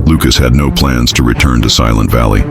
Lucas had no plans to return to Silent Valley,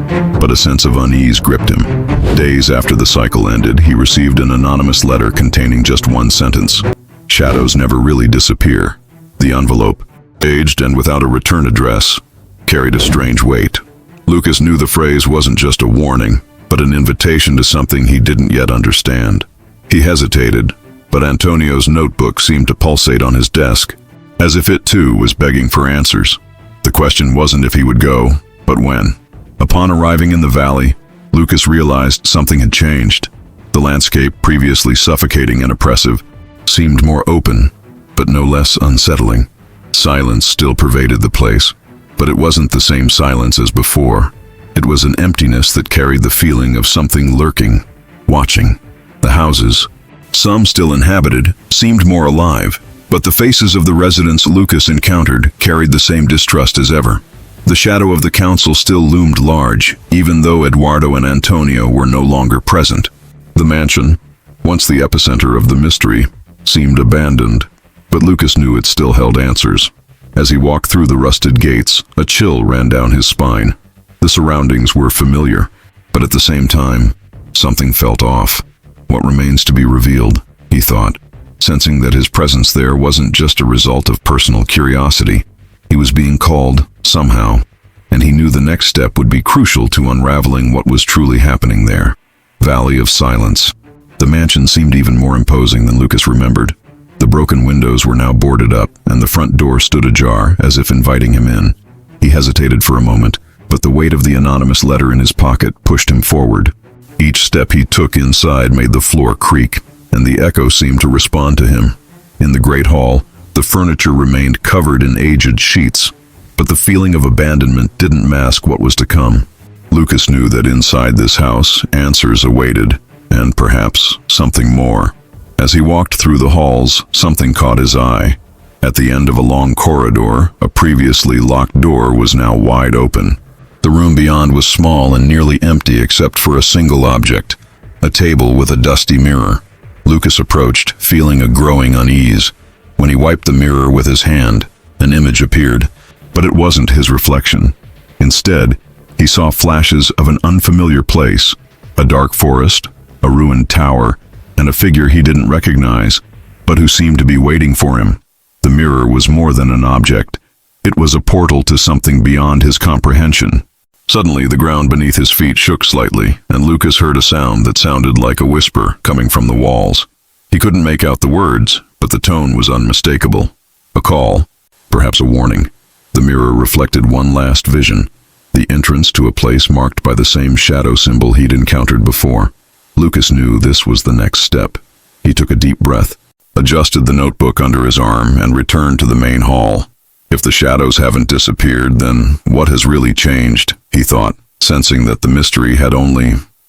but a sense of unease gripped him. Days after the cycle ended, he received an anonymous letter containing just one sentence. Shadows never really disappear. The envelope, aged and without a return address, carried a strange weight. Lucas knew the phrase wasn't just a warning, but an invitation to something he didn't yet understand. He hesitated, but Antonio's notebook seemed to pulsate on his desk, as if it too was begging for answers. The question wasn't if he would go, but when. Upon arriving in the valley, Lucas realized something had changed. The landscape, previously suffocating and oppressive, seemed more open, but no less unsettling. Silence still pervaded the place, but it wasn't the same silence as before. It was an emptiness that carried the feeling of something lurking, watching. The houses, some still inhabited, seemed more alive, but the faces of the residents Lucas encountered carried the same distrust as ever. The shadow of the council still loomed large, even though Eduardo and Antonio were no longer present. The mansion, once the epicenter of the mystery, seemed abandoned, but Lucas knew it still held answers. As he walked through the rusted gates, a chill ran down his spine. The surroundings were familiar, but at the same time, something felt off. What remains to be revealed, he thought, sensing that his presence there wasn't just a result of personal curiosity. He was being called, somehow, and he knew the next step would be crucial to unraveling what was truly happening there. Valley of Silence. The mansion seemed even more imposing than Lucas remembered. The broken windows were now boarded up, and the front door stood ajar, as if inviting him in. He hesitated for a moment, but the weight of the anonymous letter in his pocket pushed him forward. Each step he took inside made the floor creak, and the echo seemed to respond to him. In the great hall, the furniture remained covered in aged sheets, but the feeling of abandonment didn't mask what was to come. Lucas knew that inside this house, answers awaited, and perhaps something more. As he walked through the halls, something caught his eye. At the end of a long corridor, a previously locked door was now wide open. The room beyond was small and nearly empty except for a single object, a table with a dusty mirror. Lucas approached, feeling a growing unease. When he wiped the mirror with his hand, an image appeared, but it wasn't his reflection. Instead, he saw flashes of an unfamiliar place, a dark forest, a ruined tower, and a figure he didn't recognize, but who seemed to be waiting for him. The mirror was more than an object. It was a portal to something beyond his comprehension. Suddenly, the ground beneath his feet shook slightly, and Lucas heard a sound that sounded like a whisper coming from the walls. He couldn't make out the words, but the tone was unmistakable. A call, perhaps a warning. The mirror reflected one last vision, the entrance to a place marked by the same shadow symbol he'd encountered before. Lucas knew this was the next step. He took a deep breath, adjusted the notebook under his arm, and returned to the main hall. If the shadows haven't disappeared, then what has really changed, he thought, sensing that the mystery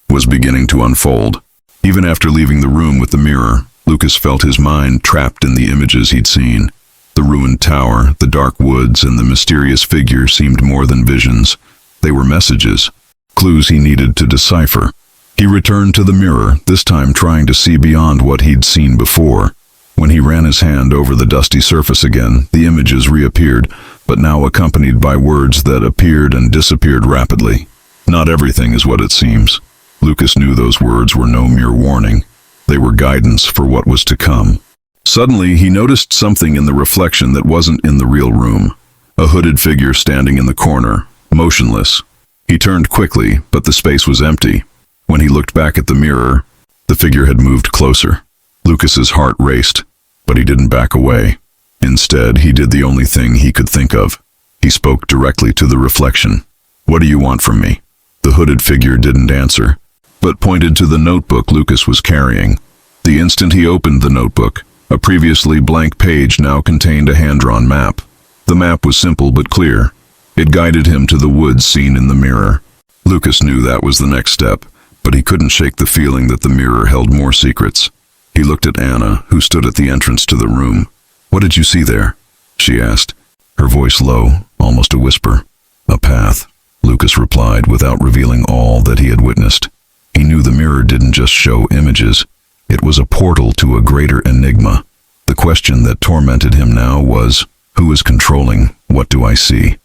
was beginning to unfold. Even after leaving the room with the mirror, Lucas felt his mind trapped in the images he'd seen. The ruined tower, the dark woods, and the mysterious figure seemed more than visions. They were messages, clues he needed to decipher. He returned to the mirror, this time trying to see beyond what he'd seen before. When he ran his hand over the dusty surface again, the images reappeared, but now accompanied by words that appeared and disappeared rapidly. Not everything is what it seems. Lucas knew those words were no mere warning. They were guidance for what was to come. Suddenly, he noticed something in the reflection that wasn't in the real room. A hooded figure standing in the corner, motionless. He turned quickly, but the space was empty. When he looked back at the mirror, the figure had moved closer. Lucas's heart raced, but he didn't back away. Instead, he did the only thing he could think of. He spoke directly to the reflection. "What do you want from me?" The hooded figure didn't answer, but pointed to the notebook Lucas was carrying. The instant he opened the notebook, a previously blank page now contained a hand-drawn map. The map was simple but clear. It guided him to the woods seen in the mirror. Lucas knew that was the next step, but he couldn't shake the feeling that the mirror held more secrets. He looked at Anna, who stood at the entrance to the room. "What did you see there?" she asked, her voice low, almost a whisper. "A path," Lucas replied without revealing all that he had witnessed. He knew the mirror didn't just show images. It was a portal to a greater enigma. The question that tormented him now was, who is controlling what do I see?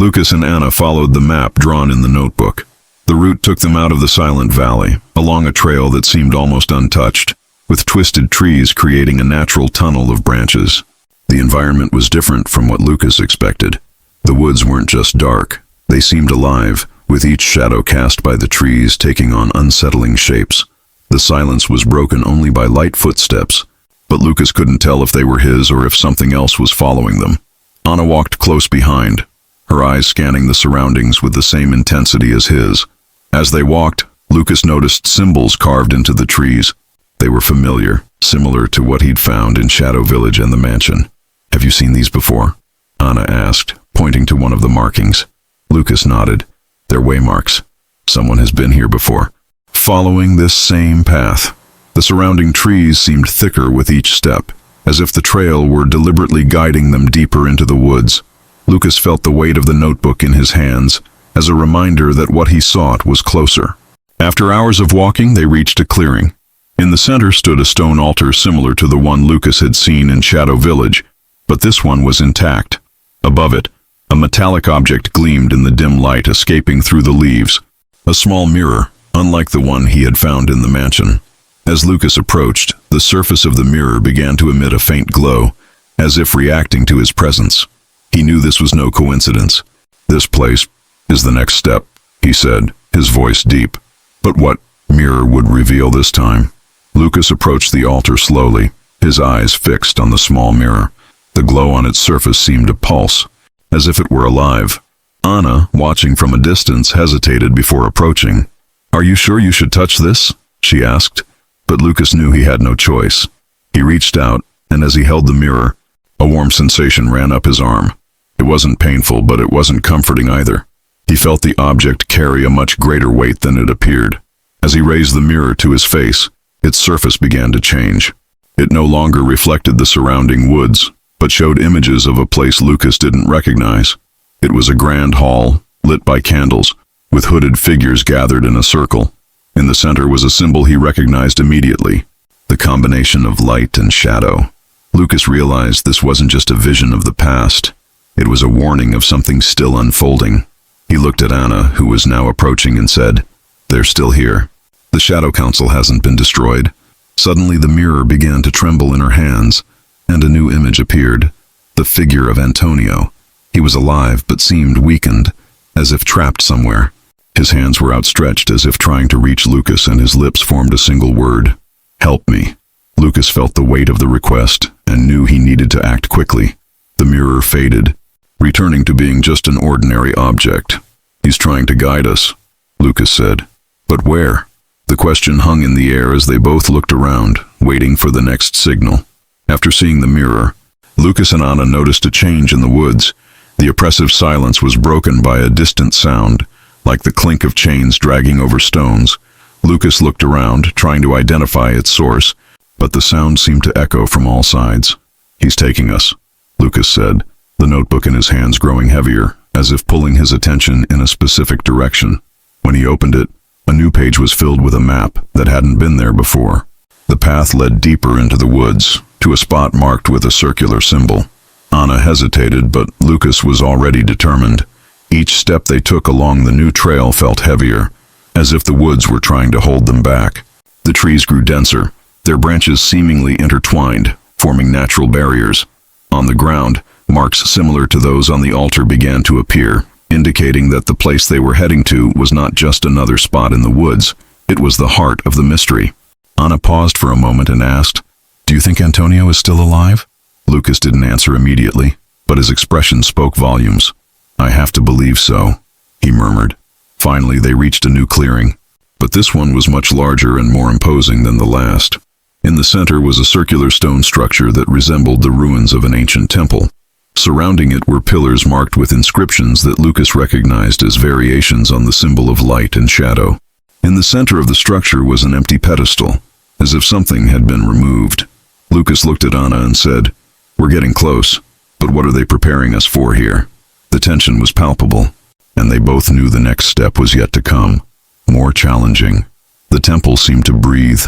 Lucas and Anna followed the map drawn in the notebook. The route took them out of the silent valley, along a trail that seemed almost untouched, with twisted trees creating a natural tunnel of branches. The environment was different from what Lucas expected. The woods weren't just dark, they seemed alive, with each shadow cast by the trees taking on unsettling shapes. The silence was broken only by light footsteps, but Lucas couldn't tell if they were his or if something else was following them. Anna walked close behind, her eyes scanning the surroundings with the same intensity as his. As they walked, Lucas noticed symbols carved into the trees. They were familiar, similar to what he'd found in Shadow Village and the mansion. "Have you seen these before?" Anna asked, pointing to one of the markings. Lucas nodded. "They're waymarks. Someone has been here before." Following this same path, the surrounding trees seemed thicker with each step, as if the trail were deliberately guiding them deeper into the woods. Lucas felt the weight of the notebook in his hands, as a reminder that what he sought was closer. After hours of walking, they reached a clearing. In the center stood a stone altar similar to the one Lucas had seen in Shadow Village, but this one was intact. Above it, a metallic object gleamed in the dim light escaping through the leaves. A small mirror, unlike the one he had found in the mansion. As Lucas approached, the surface of the mirror began to emit a faint glow, as if reacting to his presence. He knew this was no coincidence. "This place is the next step," he said, his voice deep. But what mirror would reveal this time? Lucas approached the altar slowly, his eyes fixed on the small mirror. The glow on its surface seemed to pulse, as if it were alive. Anna, watching from a distance, hesitated before approaching. "Are you sure you should touch this?" she asked. But Lucas knew he had no choice. He reached out, and as he held the mirror, a warm sensation ran up his arm. It wasn't painful, but it wasn't comforting either. He felt the object carry a much greater weight than it appeared. As he raised the mirror to his face, its surface began to change. It no longer reflected the surrounding woods, but showed images of a place Lucas didn't recognize. It was a grand hall, lit by candles, with hooded figures gathered in a circle. In the center was a symbol he recognized immediately, the combination of light and shadow. Lucas realized this wasn't just a vision of the past. It was a warning of something still unfolding. He looked at Anna, who was now approaching, and said, "They're still here. The Shadow Council hasn't been destroyed." Suddenly the mirror began to tremble in her hands, and a new image appeared, the figure of Antonio. He was alive but seemed weakened, as if trapped somewhere. His hands were outstretched as if trying to reach Lucas, and his lips formed a single word, "Help me." Lucas felt the weight of the request and knew he needed to act quickly. The mirror faded, returning to being just an ordinary object. "He's trying to guide us," Lucas said. "But where?" The question hung in the air as they both looked around, waiting for the next signal. After seeing the mirror, Lucas and Anna noticed a change in the woods. The oppressive silence was broken by a distant sound, like the clink of chains dragging over stones. Lucas looked around, trying to identify its source, but the sound seemed to echo from all sides. "He's taking us," Lucas said, the notebook in his hands growing heavier, as if pulling his attention in a specific direction. When he opened it, a new page was filled with a map that hadn't been there before. The path led deeper into the woods, to a spot marked with a circular symbol. Anna hesitated, but Lucas was already determined. Each step they took along the new trail felt heavier, as if the woods were trying to hold them back. The trees grew denser, their branches seemingly intertwined, forming natural barriers. On the ground, marks similar to those on the altar began to appear, indicating that the place they were heading to was not just another spot in the woods, it was the heart of the mystery. Anna paused for a moment and asked, "Do you think Antonio is still alive?" Lucas didn't answer immediately, but his expression spoke volumes. "I have to believe so," he murmured. Finally, they reached a new clearing, but this one was much larger and more imposing than the last. In the center was a circular stone structure that resembled the ruins of an ancient temple. Surrounding it were pillars marked with inscriptions that Lucas recognized as variations on the symbol of light and shadow. In the center of the structure was an empty pedestal, as if something had been removed. Lucas looked at Anna and said, "We're getting close, but what are they preparing us for here?" The tension was palpable, and they both knew the next step was yet to come, more challenging. The temple seemed to breathe,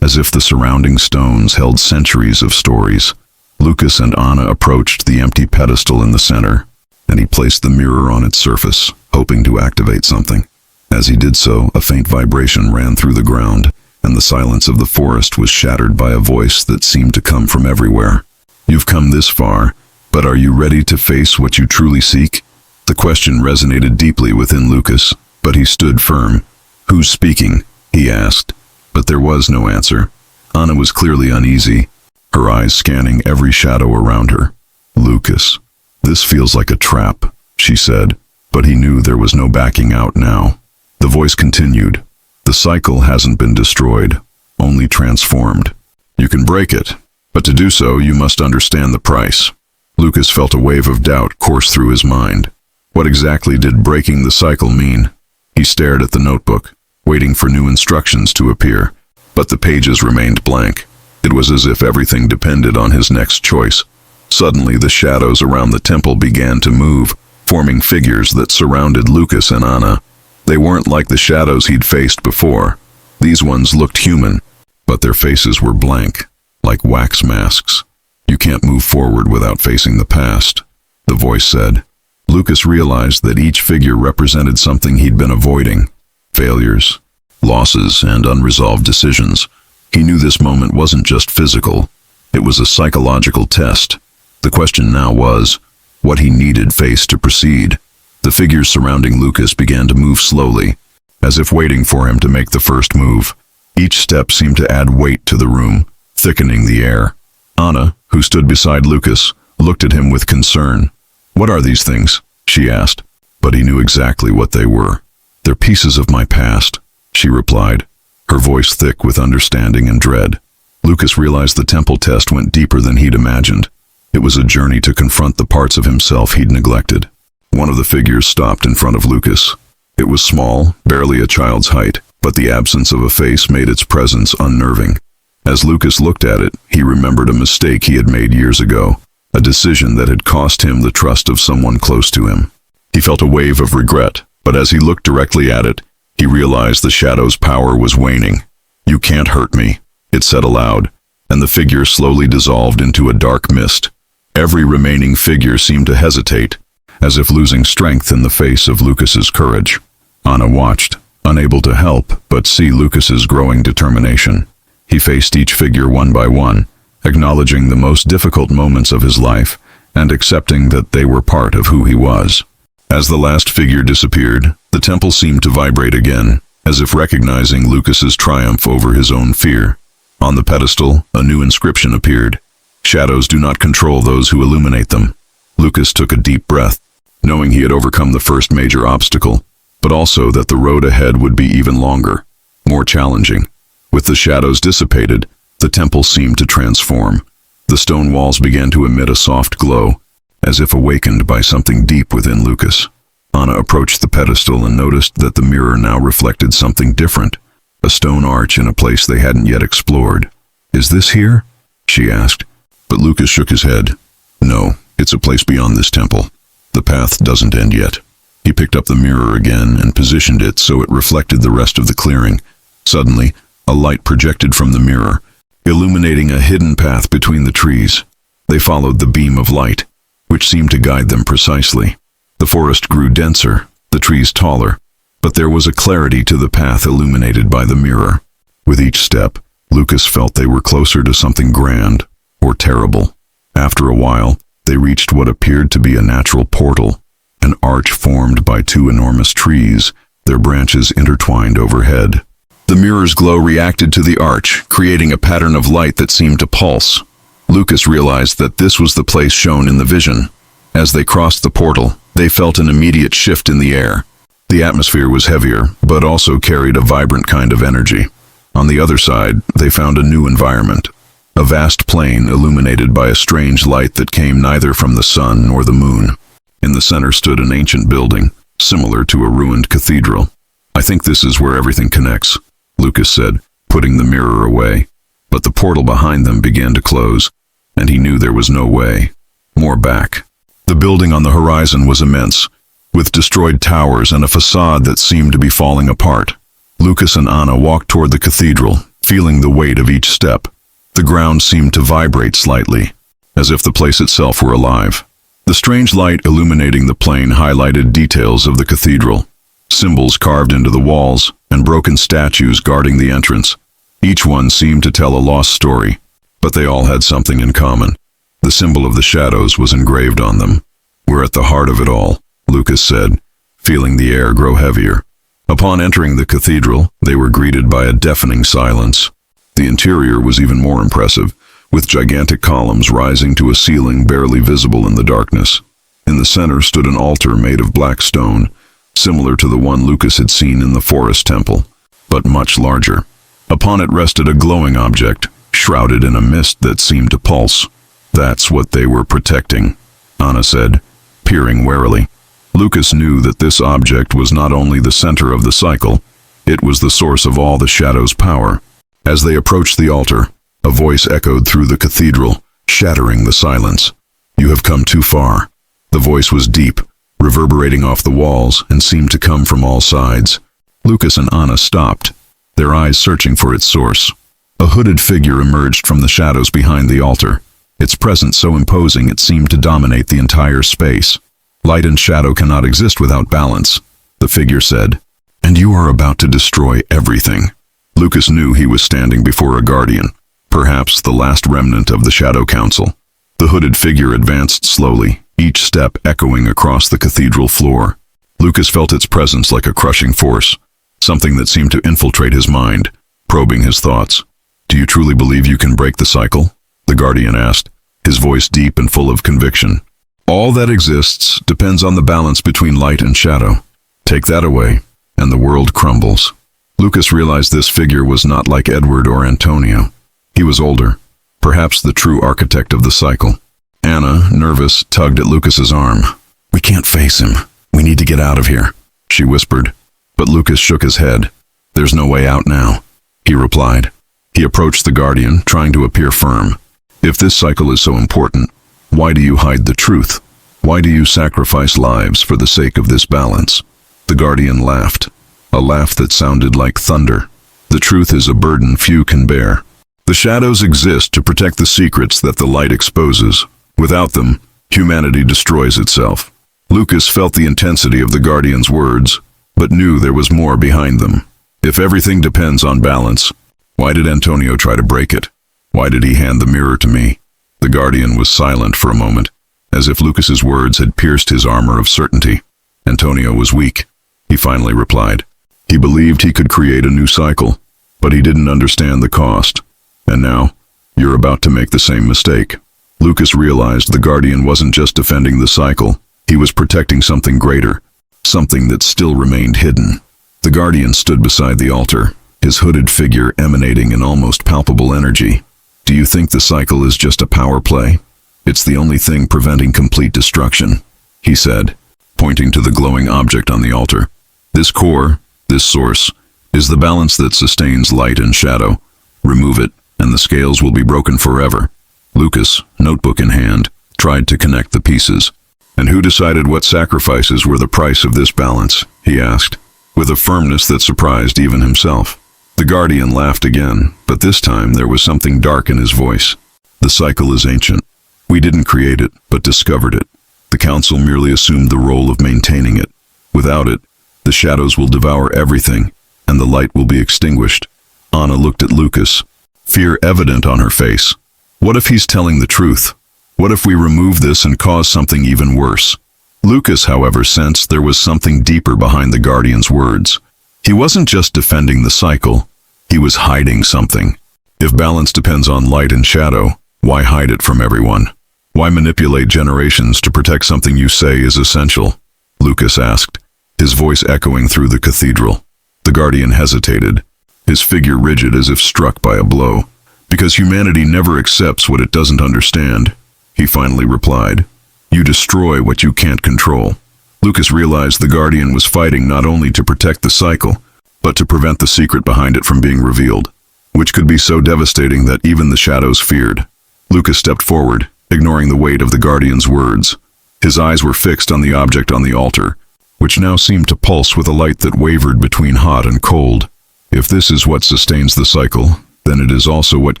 as if the surrounding stones held centuries of stories. Lucas and Anna approached the empty pedestal in the center. and he placed the mirror on its surface, hoping to activate something. As he did so, a faint vibration ran through the ground, and the silence of the forest was shattered by a voice that seemed to come from everywhere. "You've come this far, but are you ready to face what you truly seek?" The question resonated deeply within Lucas, but he stood firm. "Who's speaking?" he asked, but there was no answer. Anna was clearly uneasy, her eyes scanning every shadow around her. "Lucas, this feels like a trap," she said, but he knew there was no backing out now. The voice continued, "The cycle hasn't been destroyed, only transformed. You can break it, but to do so you must understand the price." Lucas felt a wave of doubt course through his mind. What exactly did breaking the cycle mean? He stared at the notebook, waiting for new instructions to appear, but the pages remained blank. It was as if everything depended on his next choice. Suddenly, the shadows around the temple began to move, forming figures that surrounded Lucas and Anna. They weren't like the shadows he'd faced before. These ones looked human, but their faces were blank, like wax masks. "You can't move forward without facing the past," the voice said. Lucas realized that each figure represented something he'd been avoiding: failures, losses, and unresolved decisions. He knew this moment wasn't just physical, it was a psychological test. The question now was, what he needed faced to proceed. The figures surrounding Lucas began to move slowly, as if waiting for him to make the first move. Each step seemed to add weight to the room, thickening the air. Anna, who stood beside Lucas, looked at him with concern. "What are these things?" she asked, but he knew exactly what they were. "They're pieces of my past," she replied, her voice thick with understanding and dread. Lucas realized the temple test went deeper than he'd imagined. It was a journey to confront the parts of himself he'd neglected. One of the figures stopped in front of Lucas. It was small, barely a child's height, but the absence of a face made its presence unnerving. As Lucas looked at it, he remembered a mistake he had made years ago, a decision that had cost him the trust of someone close to him. He felt a wave of regret, but as he looked directly at it, he realized the shadow's power was waning. "You can't hurt me," it said aloud, and the figure slowly dissolved into a dark mist. Every remaining figure seemed to hesitate, as if losing strength in the face of Lucas's courage. Anna watched, unable to help but see Lucas's growing determination. He faced each figure one by one, acknowledging the most difficult moments of his life and accepting that they were part of who he was. As the last figure disappeared, the temple seemed to vibrate again, as if recognizing Lucas's triumph over his own fear. On the pedestal, a new inscription appeared: "Shadows do not control those who illuminate them." Lucas took a deep breath, knowing he had overcome the first major obstacle, but also that the road ahead would be even longer, more challenging. With the shadows dissipated, the temple seemed to transform. The stone walls began to emit a soft glow, as if awakened by something deep within Lucas. Anna approached the pedestal and noticed that the mirror now reflected something different, a stone arch in a place they hadn't yet explored. "Is this here?" she asked, but Lucas shook his head. "No, it's a place beyond this temple. The path doesn't end yet." He picked up the mirror again and positioned it so it reflected the rest of the clearing. Suddenly, a light projected from the mirror, illuminating a hidden path between the trees. They followed the beam of light, which seemed to guide them precisely. The forest grew denser, the trees taller, but there was a clarity to the path illuminated by the mirror. With each step, Lucas felt they were closer to something grand or terrible. After a while, they reached what appeared to be a natural portal, an arch formed by two enormous trees, their branches intertwined overhead. The mirror's glow reacted to the arch, creating a pattern of light that seemed to pulse. Lucas realized that this was the place shown in the vision. As they crossed the portal, they felt an immediate shift in the air. The atmosphere was heavier, but also carried a vibrant kind of energy. On the other side, they found a new environment, a vast plain illuminated by a strange light that came neither from the sun nor the moon. In the center stood an ancient building, similar to a ruined cathedral. "I think this is where everything connects," Lucas said, putting the mirror away. But the portal behind them began to close, and he knew there was no way more back. The building on the horizon was immense, with destroyed towers and a facade that seemed to be falling apart. Lucas and Anna walked toward the cathedral, feeling the weight of each step. The ground seemed to vibrate slightly, as if the place itself were alive. The strange light illuminating the plain highlighted details of the cathedral, symbols carved into the walls, and broken statues guarding the entrance. Each one seemed to tell a lost story, but they all had something in common. The symbol of the shadows was engraved on them. "We're at the heart of it all," Lucas said, feeling the air grow heavier. Upon entering the cathedral, they were greeted by a deafening silence. The interior was even more impressive, with gigantic columns rising to a ceiling barely visible in the darkness. In the center stood an altar made of black stone, similar to the one Lucas had seen in the forest temple, but much larger. Upon it rested a glowing object, shrouded in a mist that seemed to pulse. "That's what they were protecting," Anna said, peering warily. Lucas knew that this object was not only the center of the cycle, it was the source of all the shadow's power. As they approached the altar, a voice echoed through the cathedral, shattering the silence. "You have come too far." The voice was deep, reverberating off the walls, and seemed to come from all sides. Lucas and Anna stopped, their eyes searching for its source. A hooded figure emerged from the shadows behind the altar, its presence so imposing it seemed to dominate the entire space. "Light and shadow cannot exist without balance," the figure said, "and you are about to destroy everything." Lucas knew he was standing before a guardian, perhaps the last remnant of the Shadow Council. The hooded figure advanced slowly, each step echoing across the cathedral floor. Lucas felt its presence like a crushing force, something that seemed to infiltrate his mind, probing his thoughts. "Do you truly believe you can break the cycle?" the guardian asked, his voice deep and full of conviction. "All that exists depends on the balance between light and shadow. Take that away, and the world crumbles." Lucas realized this figure was not like Edward or Antonio. He was older, perhaps the true architect of the cycle. Anna, nervous, tugged at Lucas's arm. "We can't face him. We need to get out of here," she whispered. But Lucas shook his head. "There's no way out now," he replied. He approached the guardian, trying to appear firm. "If this cycle is so important, why do you hide the truth? Why do you sacrifice lives for the sake of this balance?" The guardian laughed, a laugh that sounded like thunder. "The truth is a burden few can bear. The shadows exist to protect the secrets that the light exposes. Without them, humanity destroys itself." Lucas felt the intensity of the guardian's words, but knew there was more behind them. If everything depends on balance, why did Antonio try to break it? Why did he hand the mirror to me? The guardian was silent for a moment, as if Lucas's words had pierced his armor of certainty. Antonio was weak, he finally replied. He believed he could create a new cycle, but he didn't understand the cost. And now, you're about to make the same mistake. Lucas realized the guardian wasn't just defending the cycle, he was protecting something greater, something that still remained hidden. The guardian stood beside the altar, his hooded figure emanating an almost palpable energy. "Do you think the cycle is just a power play? It's the only thing preventing complete destruction," he said, pointing to the glowing object on the altar. "This core, this source, is the balance that sustains light and shadow. Remove it, and the scales will be broken forever." Lucas, notebook in hand, tried to connect the pieces. "And who decided what sacrifices were the price of this balance?" he asked, with a firmness that surprised even himself. The guardian laughed again, but this time there was something dark in his voice. "The cycle is ancient. We didn't create it, but discovered it. The council merely assumed the role of maintaining it. Without it, the shadows will devour everything, and the light will be extinguished." Anna looked at Lucas, fear evident on her face. What if he's telling the truth? What if we remove this and cause something even worse? Lucas, however, sensed there was something deeper behind the guardian's words. He wasn't just defending the cycle, he was hiding something. If balance depends on light and shadow, why hide it from everyone? Why manipulate generations to protect something you say is essential? Lucas asked, his voice echoing through the cathedral. The guardian hesitated, his figure rigid as if struck by a blow. "Because humanity never accepts what it doesn't understand," he finally replied. "You destroy what you can't control." Lucas realized the guardian was fighting not only to protect the cycle, but to prevent the secret behind it from being revealed, which could be so devastating that even the shadows feared. Lucas stepped forward, ignoring the weight of the guardian's words. His eyes were fixed on the object on the altar, which now seemed to pulse with a light that wavered between hot and cold. "If this is what sustains the cycle, then it is also what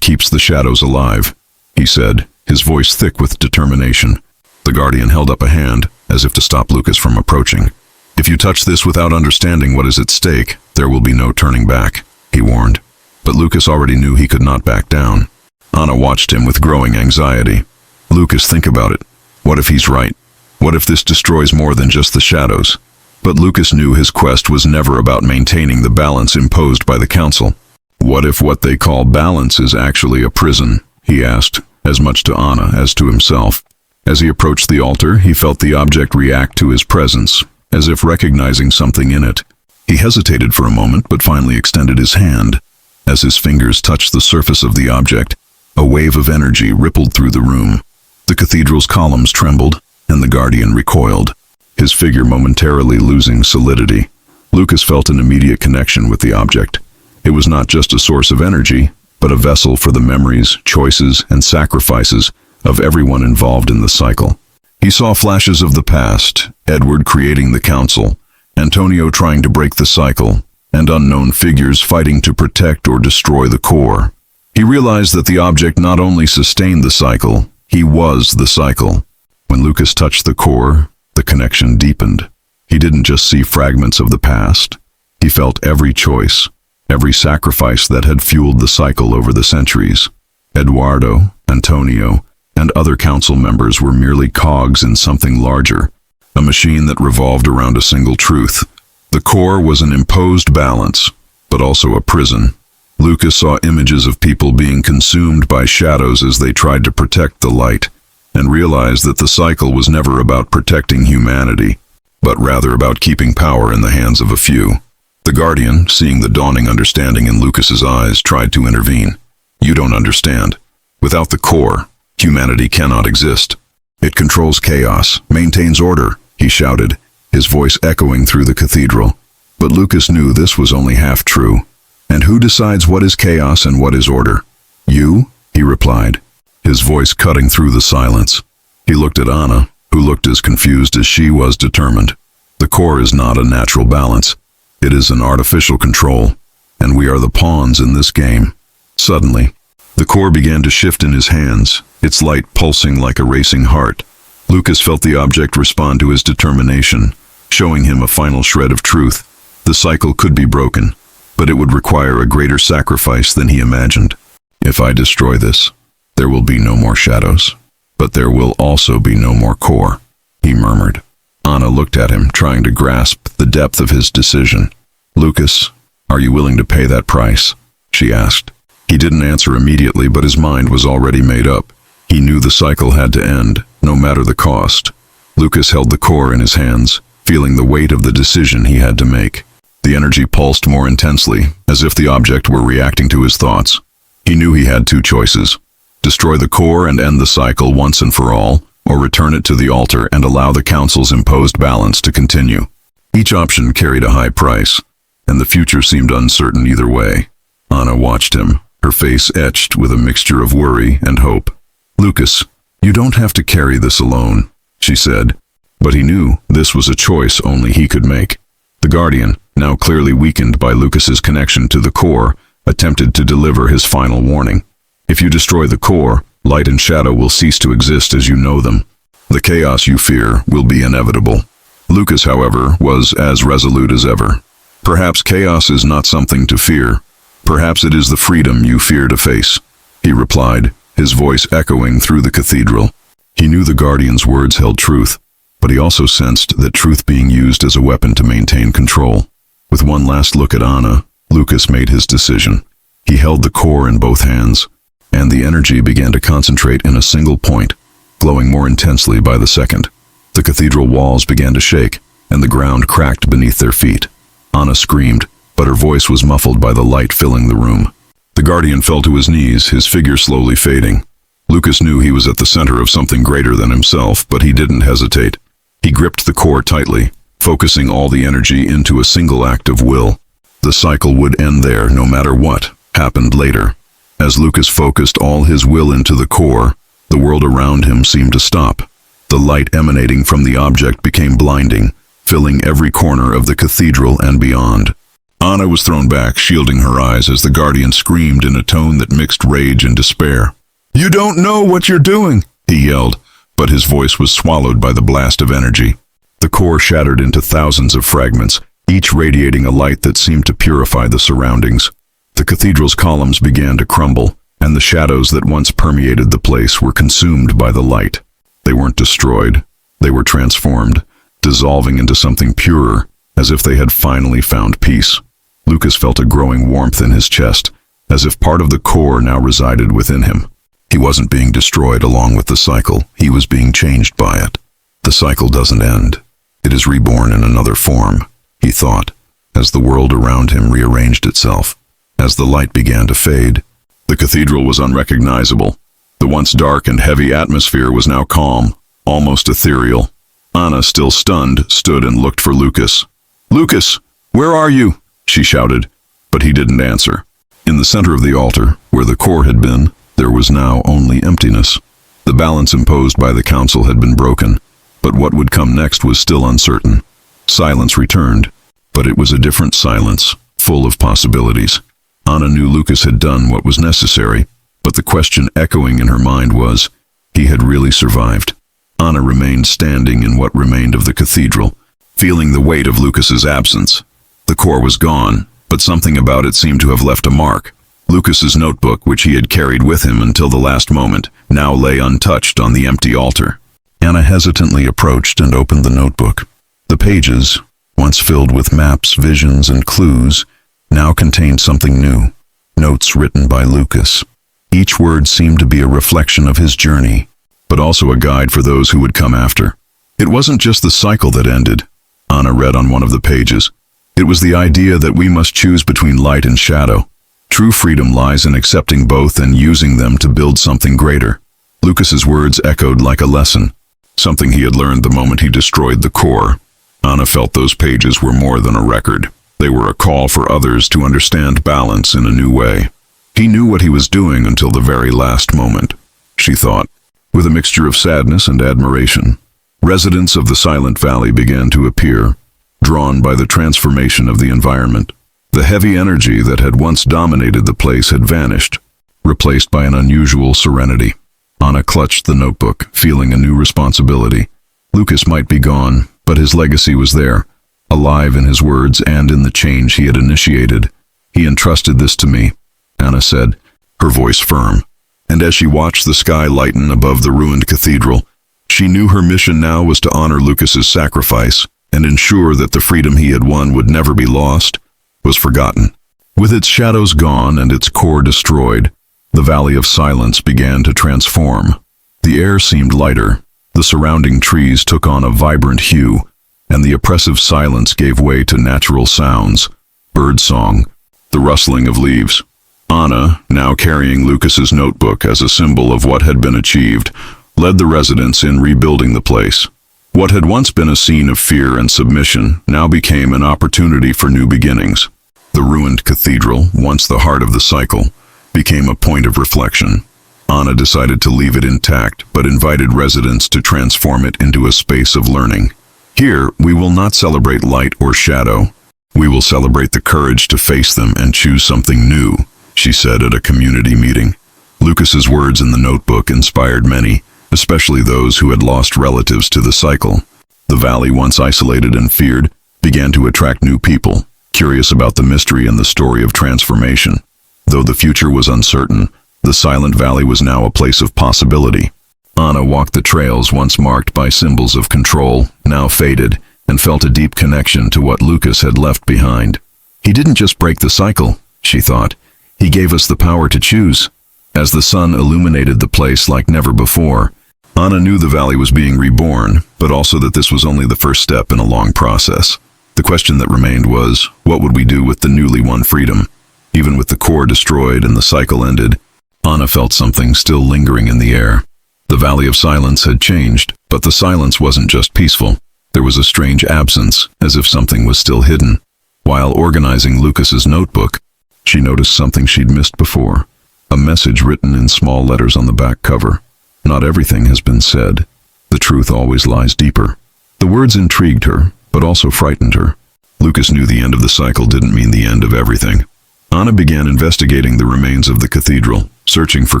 keeps the shadows alive," he said, his voice thick with determination. The Guardian held up a hand, as if to stop Lucas from approaching. "If you touch this without understanding what is at stake, there will be no turning back," he warned. But Lucas already knew he could not back down. Anna watched him with growing anxiety. "Lucas, think about it. What if he's right? What if this destroys more than just the shadows?" But Lucas knew his quest was never about maintaining the balance imposed by the council. "What if what they call balance is actually a prison?" he asked, as much to Anna as to himself. As he approached the altar, he felt the object react to his presence, as if recognizing something in it. He hesitated for a moment, but finally extended his hand. As his fingers touched the surface of the object, a wave of energy rippled through the room. The cathedral's columns trembled, and the Guardian recoiled, his figure momentarily losing solidity. Lucas felt an immediate connection with the object. It was not just a source of energy, but a vessel for the memories, choices, and sacrifices of everyone involved in the cycle. He saw flashes of the past, Edward creating the council, Antonio trying to break the cycle, and unknown figures fighting to protect or destroy the core. He realized that the object not only sustained the cycle, he was the cycle. When Lucas touched the core, the connection deepened. He didn't just see fragments of the past. He felt every choice, every sacrifice that had fueled the cycle over the centuries. Eduardo, Antonio, and other council members were merely cogs in something larger, a machine that revolved around a single truth. The core was an imposed balance, but also a prison. Lucas saw images of people being consumed by shadows as they tried to protect the light, and realized that the cycle was never about protecting humanity, but rather about keeping power in the hands of a few. The Guardian, seeing the dawning understanding in Lucas's eyes, tried to intervene. "You don't understand. Without the core, humanity cannot exist. It controls chaos, maintains order," he shouted, his voice echoing through the cathedral. But Lucas knew this was only half true. "And who decides what is chaos and what is order?" "You," he replied, his voice cutting through the silence. He looked at Anna, who looked as confused as she was determined. "The core is not a natural balance. It is an artificial control, and we are the pawns in this game." Suddenly, the core began to shift in his hands, its light pulsing like a racing heart. Lucas felt the object respond to his determination, showing him a final shred of truth. The cycle could be broken, but it would require a greater sacrifice than he imagined. "If I destroy this, there will be no more shadows, but there will also be no more core," he murmured. Anna looked at him, trying to grasp the depth of his decision. "Lucas, are you willing to pay that price?" she asked. He didn't answer immediately, but his mind was already made up. He knew the cycle had to end, no matter the cost. Lucas held the core in his hands, feeling the weight of the decision he had to make. The energy pulsed more intensely, as if the object were reacting to his thoughts. He knew he had two choices: destroy the core and end the cycle once and for all, or return it to the altar and allow the council's imposed balance to continue. Each option carried a high price, and the future seemed uncertain either way. Anna watched him, her face etched with a mixture of worry and hope. "Lucas, you don't have to carry this alone," she said. But he knew this was a choice only he could make. The Guardian, now clearly weakened by Lucas's connection to the core, attempted to deliver his final warning. "If you destroy the core, light and shadow will cease to exist as you know them. The chaos you fear will be inevitable." Lucas, however, was as resolute as ever. "Perhaps chaos is not something to fear. Perhaps it is the freedom you fear to face," he replied, his voice echoing through the cathedral. He knew the Guardian's words held truth, but he also sensed that truth being used as a weapon to maintain control. With one last look at Anna, Lucas made his decision. He held the core in both hands, and the energy began to concentrate in a single point, glowing more intensely by the second. The cathedral walls began to shake, and the ground cracked beneath their feet. Anna screamed, but her voice was muffled by the light filling the room. The Guardian fell to his knees, his figure slowly fading. Lucas knew he was at the center of something greater than himself, but he didn't hesitate. He gripped the core tightly, focusing all the energy into a single act of will. The cycle would end there, no matter what happened later. As Lucas focused all his will into the core, the world around him seemed to stop. The light emanating from the object became blinding, filling every corner of the cathedral and beyond. Anna was thrown back, shielding her eyes as the Guardian screamed in a tone that mixed rage and despair. "You don't know what you're doing," he yelled, but his voice was swallowed by the blast of energy. The core shattered into thousands of fragments, each radiating a light that seemed to purify the surroundings. The cathedral's columns began to crumble, and the shadows that once permeated the place were consumed by the light. They weren't destroyed. They were transformed, dissolving into something purer, as if they had finally found peace. Lucas felt a growing warmth in his chest, as if part of the core now resided within him. He wasn't being destroyed along with the cycle, he was being changed by it. The cycle doesn't end. It is reborn in another form, he thought, as the world around him rearranged itself. As the light began to fade, the cathedral was unrecognizable. The once dark and heavy atmosphere was now calm, almost ethereal. Anna, still stunned, stood and looked for Lucas. "Lucas, where are you?" she shouted, but he didn't answer. In the center of the altar, where the core had been, there was now only emptiness. The balance imposed by the council had been broken, but what would come next was still uncertain. Silence returned, but it was a different silence, full of possibilities. Anna knew Lucas had done what was necessary, but the question echoing in her mind was, he had really survived. Anna remained standing in what remained of the cathedral, feeling the weight of Lucas's absence. The core was gone, but something about it seemed to have left a mark. Lucas's notebook, which he had carried with him until the last moment, now lay untouched on the empty altar. Anna hesitantly approached and opened the notebook. The pages, once filled with maps, visions, and clues, now contained something new. Notes written by Lucas. Each word seemed to be a reflection of his journey, but also a guide for those who would come after. It wasn't just the cycle that ended, Anna read on one of the pages. It was the idea that we must choose between light and shadow. True freedom lies in accepting both and using them to build something greater. Lucas's words echoed like a lesson, something he had learned the moment he destroyed the core. Anna felt those pages were more than a record. They were a call for others to understand balance in a new way. He knew what he was doing until the very last moment, she thought, with a mixture of sadness and admiration. Residents of the Silent Valley began to appear, drawn by the transformation of the environment. The heavy energy that had once dominated the place had vanished, replaced by an unusual serenity. Anna clutched the notebook, feeling a new responsibility. Lucas might be gone, but his legacy was there, alive in his words and in the change he had initiated. "He entrusted this to me," Anna said, her voice firm. And as she watched the sky lighten above the ruined cathedral, she knew her mission now was to honor Lucas's sacrifice and ensure that the freedom he had won would never be lost, was forgotten. With its shadows gone and its core destroyed, the Valley of Silence began to transform. The air seemed lighter, the surrounding trees took on a vibrant hue, and the oppressive silence gave way to natural sounds, birdsong, the rustling of leaves. Anna, now carrying Lucas's notebook as a symbol of what had been achieved, led the residents in rebuilding the place. What had once been a scene of fear and submission now became an opportunity for new beginnings. The ruined cathedral, once the heart of the cycle, became a point of reflection. Anna decided to leave it intact, but invited residents to transform it into a space of learning. "Here, we will not celebrate light or shadow. We will celebrate the courage to face them and choose something new," she said at a community meeting. Lucas's words in the notebook inspired many, especially those who had lost relatives to the cycle. The valley, once isolated and feared, began to attract new people, curious about the mystery and the story of transformation. Though the future was uncertain, the Silent Valley was now a place of possibility. Anna walked the trails once marked by symbols of control, now faded, and felt a deep connection to what Lucas had left behind. He didn't just break the cycle, she thought. He gave us the power to choose. As the sun illuminated the place like never before, Anna knew the valley was being reborn, but also that this was only the first step in a long process. The question that remained was, what would we do with the newly won freedom? Even with the core destroyed and the cycle ended, Anna felt something still lingering in the air. The Valley of Silence had changed, but the silence wasn't just peaceful. There was a strange absence, as if something was still hidden. While organizing Lucas's notebook, she noticed something she'd missed before. A message written in small letters on the back cover. "Not everything has been said. The truth always lies deeper." The words intrigued her, but also frightened her. Lucas knew the end of the cycle didn't mean the end of everything. Anna began investigating the remains of the cathedral, searching for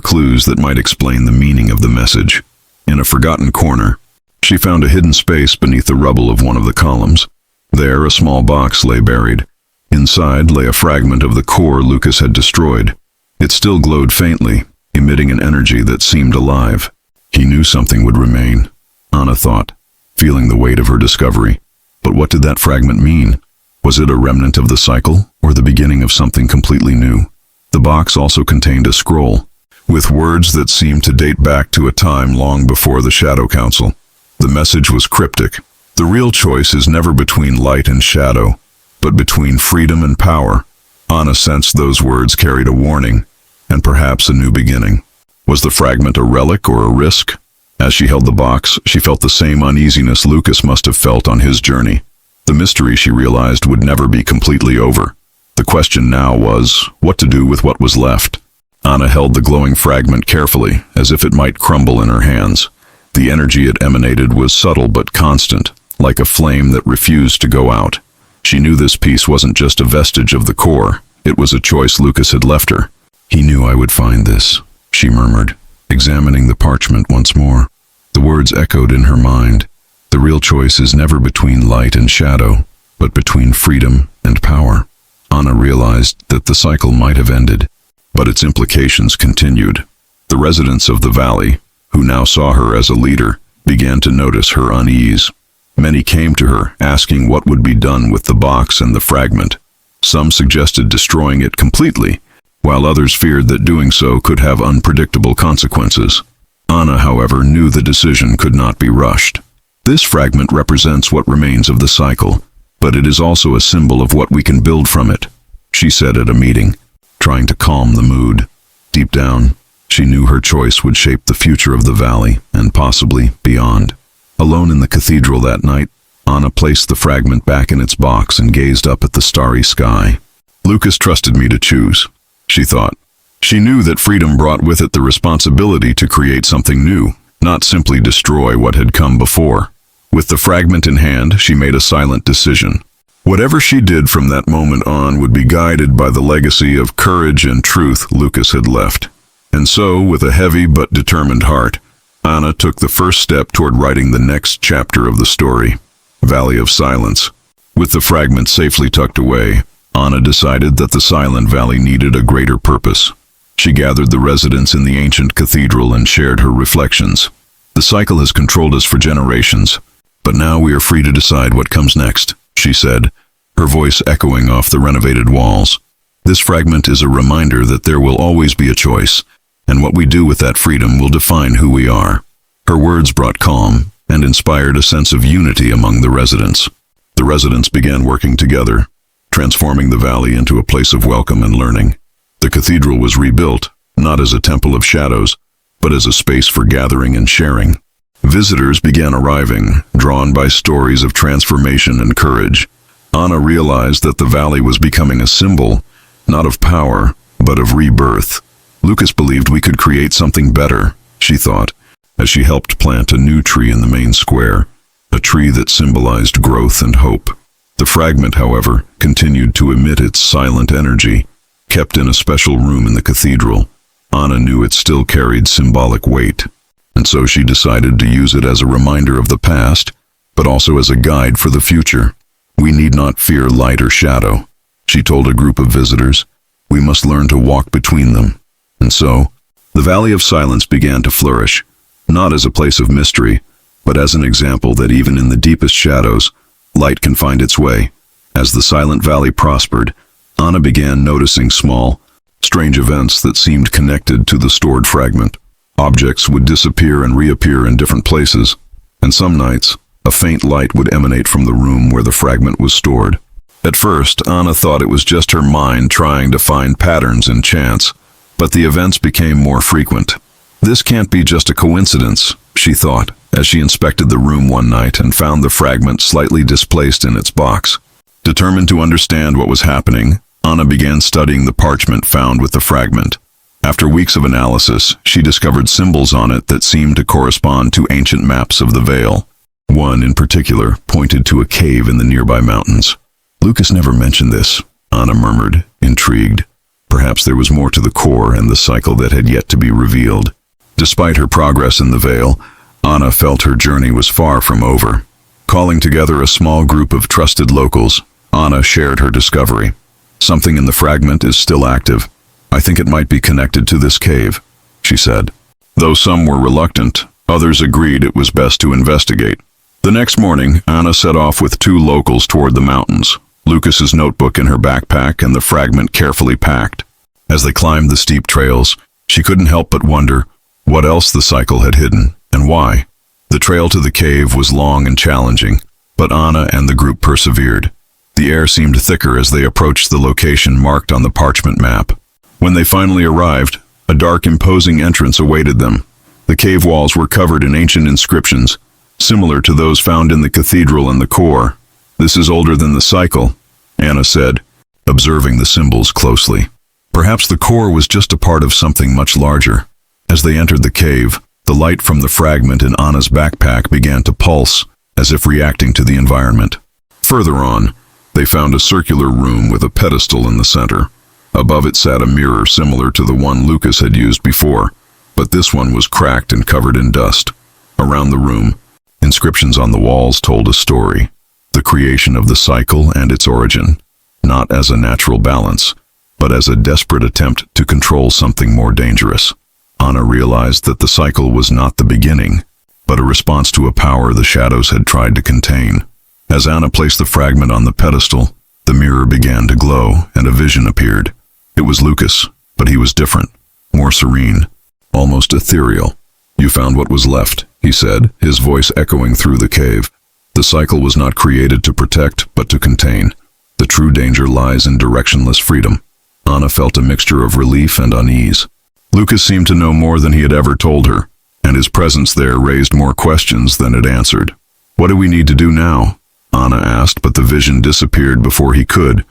clues that might explain the meaning of the message. In a forgotten corner, she found a hidden space beneath the rubble of one of the columns. There, a small box lay buried. Inside lay a fragment of the core Lucas had destroyed. It still glowed faintly, emitting an energy that seemed alive. He knew something would remain, Anna thought, feeling the weight of her discovery. But what did that fragment mean? Was it a remnant of the cycle, or the beginning of something completely new? The box also contained a scroll, with words that seemed to date back to a time long before the Shadow Council. The message was cryptic. The real choice is never between light and shadow, but between freedom and power. Anna sensed those words carried a warning, and perhaps a new beginning. Was the fragment a relic or a risk? As she held the box, she felt the same uneasiness Lucas must have felt on his journey. The mystery, she realized, would never be completely over. The question now was, what to do with what was left? Anna held the glowing fragment carefully, as if it might crumble in her hands. The energy it emanated was subtle but constant, like a flame that refused to go out. She knew this piece wasn't just a vestige of the core, it was a choice Lucas had left her. "He knew I would find this," she murmured, examining the parchment once more. The words echoed in her mind. The real choice is never between light and shadow, but between freedom and power. Anna realized that the cycle might have ended, but its implications continued. The residents of the valley, who now saw her as a leader, began to notice her unease. Many came to her, asking what would be done with the box and the fragment. Some suggested destroying it completely, while others feared that doing so could have unpredictable consequences. Anna, however, knew the decision could not be rushed. This fragment represents what remains of the cycle, but it is also a symbol of what we can build from it, she said at a meeting, trying to calm the mood. Deep down, she knew her choice would shape the future of the valley and possibly beyond. Alone in the cathedral that night, Anna placed the fragment back in its box and gazed up at the starry sky. Lucas trusted me to choose, she thought. She knew that freedom brought with it the responsibility to create something new, not simply destroy what had come before. With the fragment in hand, she made a silent decision. Whatever she did from that moment on would be guided by the legacy of courage and truth Lucas had left. And so, with a heavy but determined heart, Anna took the first step toward writing the next chapter of the story, Valley of Silence. With the fragment safely tucked away, Anna decided that the Silent Valley needed a greater purpose. She gathered the residents in the ancient cathedral and shared her reflections. "The cycle has controlled us for generations, but now we are free to decide what comes next," she said, her voice echoing off the renovated walls. "This fragment is a reminder that there will always be a choice, and what we do with that freedom will define who we are." Her words brought calm and inspired a sense of unity among the residents. The residents began working together, transforming the valley into a place of welcome and learning. The cathedral was rebuilt, not as a temple of shadows, but as a space for gathering and sharing. Visitors began arriving, drawn by stories of transformation and courage. Anna realized that the valley was becoming a symbol, not of power, but of rebirth. Lucas believed we could create something better, she thought, as she helped plant a new tree in the main square, a tree that symbolized growth and hope. The fragment, however, continued to emit its silent energy, kept in a special room in the cathedral. Anna knew it still carried symbolic weight, and so she decided to use it as a reminder of the past, but also as a guide for the future. "We need not fear light or shadow," she told a group of visitors. "We must learn to walk between them." And so, the Valley of Silence began to flourish, not as a place of mystery, but as an example that even in the deepest shadows, light can find its way. As the Silent Valley prospered, Anna began noticing small, strange events that seemed connected to the stored fragment. Objects would disappear and reappear in different places, and some nights, a faint light would emanate from the room where the fragment was stored. At first, Anna thought it was just her mind trying to find patterns in chance, but the events became more frequent. "This can't be just a coincidence," she thought, as she inspected the room one night and found the fragment slightly displaced in its box. Determined to understand what was happening, Anna began studying the parchment found with the fragment. After weeks of analysis, she discovered symbols on it that seemed to correspond to ancient maps of the Vale. One, in particular, pointed to a cave in the nearby mountains. "Lucas never mentioned this," Anna murmured, intrigued. Perhaps there was more to the core and the cycle that had yet to be revealed. Despite her progress in the Vale, Anna felt her journey was far from over. Calling together a small group of trusted locals, Anna shared her discovery. "Something in the fragment is still active. I think it might be connected to this cave," she said. Though some were reluctant, others agreed it was best to investigate. The next morning, Anna set off with 2 locals toward the mountains, Lucas's notebook in her backpack and the fragment carefully packed. As they climbed the steep trails, she couldn't help but wonder what else the cycle had hidden, and why. The trail to the cave was long and challenging, but Anna and the group persevered. The air seemed thicker as they approached the location marked on the parchment map. When they finally arrived, a dark, imposing entrance awaited them. The cave walls were covered in ancient inscriptions, similar to those found in the cathedral and the core. "This is older than the cycle," Anna said, observing the symbols closely. Perhaps the core was just a part of something much larger. As they entered the cave, the light from the fragment in Anna's backpack began to pulse, as if reacting to the environment. Further on, they found a circular room with a pedestal in the center. Above it sat a mirror similar to the one Lucas had used before, but this one was cracked and covered in dust. Around the room, inscriptions on the walls told a story, the creation of the cycle and its origin, not as a natural balance, but as a desperate attempt to control something more dangerous. Anna realized that the cycle was not the beginning, but a response to a power the shadows had tried to contain. As Anna placed the fragment on the pedestal, the mirror began to glow and a vision appeared. It was Lucas, but he was different, more serene, almost ethereal. "You found what was left," he said, his voice echoing through the cave. "The cycle was not created to protect, but to contain. The true danger lies in directionless freedom." Anna felt a mixture of relief and unease. Lucas seemed to know more than he had ever told her, and his presence there raised more questions than it answered. "What do we need to do now?" Anna asked, but the vision disappeared before he could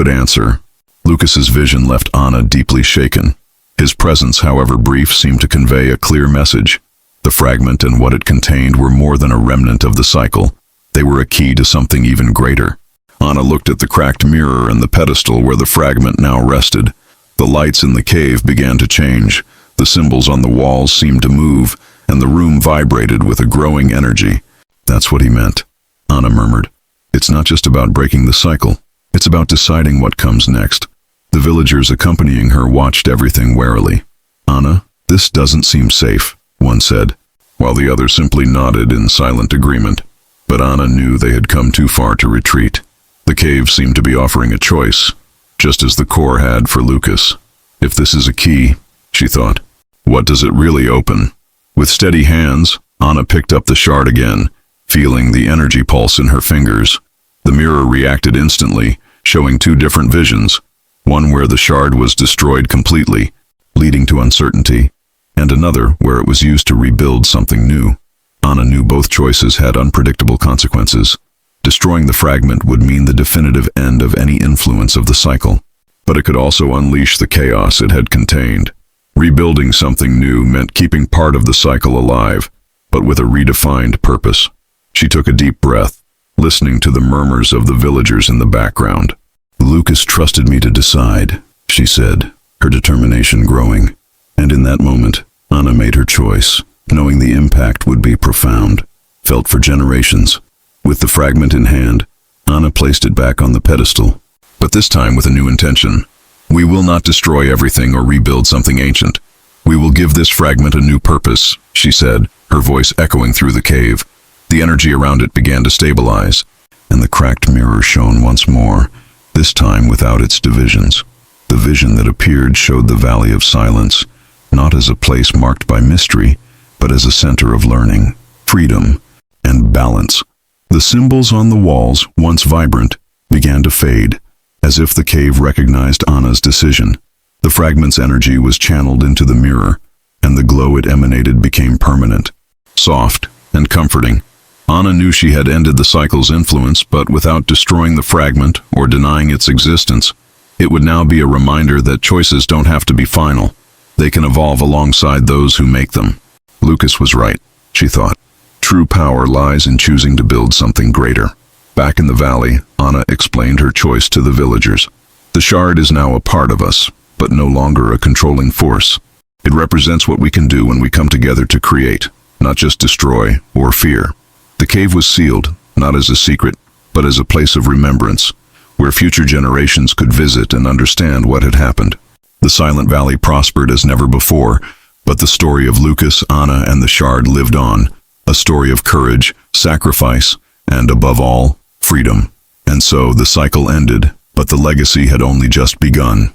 answer. Lucas's vision left Anna deeply shaken. His presence, however brief, seemed to convey a clear message. The fragment and what it contained were more than a remnant of the cycle. They were a key to something even greater. Anna looked at the cracked mirror and the pedestal where the fragment now rested. The lights in the cave began to change. The symbols on the walls seemed to move, and the room vibrated with a growing energy. "That's what he meant," Anna murmured. "It's not just about breaking the cycle. It's about deciding what comes next." The villagers accompanying her watched everything warily. "Anna, this doesn't seem safe," one said, while the other simply nodded in silent agreement. But Anna knew they had come too far to retreat. The cave seemed to be offering a choice, just as the core had for Lucas. "If this is a key," she thought, "what does it really open?" With steady hands, Anna picked up the shard again, feeling the energy pulse in her fingers. The mirror reacted instantly, showing 2 different visions, one where the shard was destroyed completely, leading to uncertainty, and another where it was used to rebuild something new. Anna knew both choices had unpredictable consequences. Destroying the fragment would mean the definitive end of any influence of the cycle, but it could also unleash the chaos it had contained. Rebuilding something new meant keeping part of the cycle alive, but with a redefined purpose. She took a deep breath, listening to the murmurs of the villagers in the background. "Lucas trusted me to decide," she said, her determination growing. And in that moment, Anna made her choice, knowing the impact would be profound, felt for generations. With the fragment in hand, Anna placed it back on the pedestal, but this time with a new intention. "We will not destroy everything or rebuild something ancient. We will give this fragment a new purpose," she said, her voice echoing through the cave. The energy around it began to stabilize, and the cracked mirror shone once more, this time without its divisions. The vision that appeared showed the Valley of Silence, not as a place marked by mystery, but as a center of learning, freedom, and balance. The symbols on the walls, once vibrant, began to fade, as if the cave recognized Anna's decision. The fragment's energy was channeled into the mirror, and the glow it emanated became permanent, soft, and comforting. Anna knew she had ended the cycle's influence, but without destroying the fragment or denying its existence. It would now be a reminder that choices don't have to be final. They can evolve alongside those who make them. Lucas was right, she thought. True power lies in choosing to build something greater. Back in the valley, Anna explained her choice to the villagers. "The shard is now a part of us, but no longer a controlling force. It represents what we can do when we come together to create. not just destroy or fear. The cave was sealed, not as a secret, but as a place of remembrance, where future generations could visit and understand what had happened. The Silent Valley prospered as never before, but the story of Lucas, Anna, and the Shard lived on, a story of courage, sacrifice, and above all, freedom. And so the cycle ended, but the legacy had only just begun.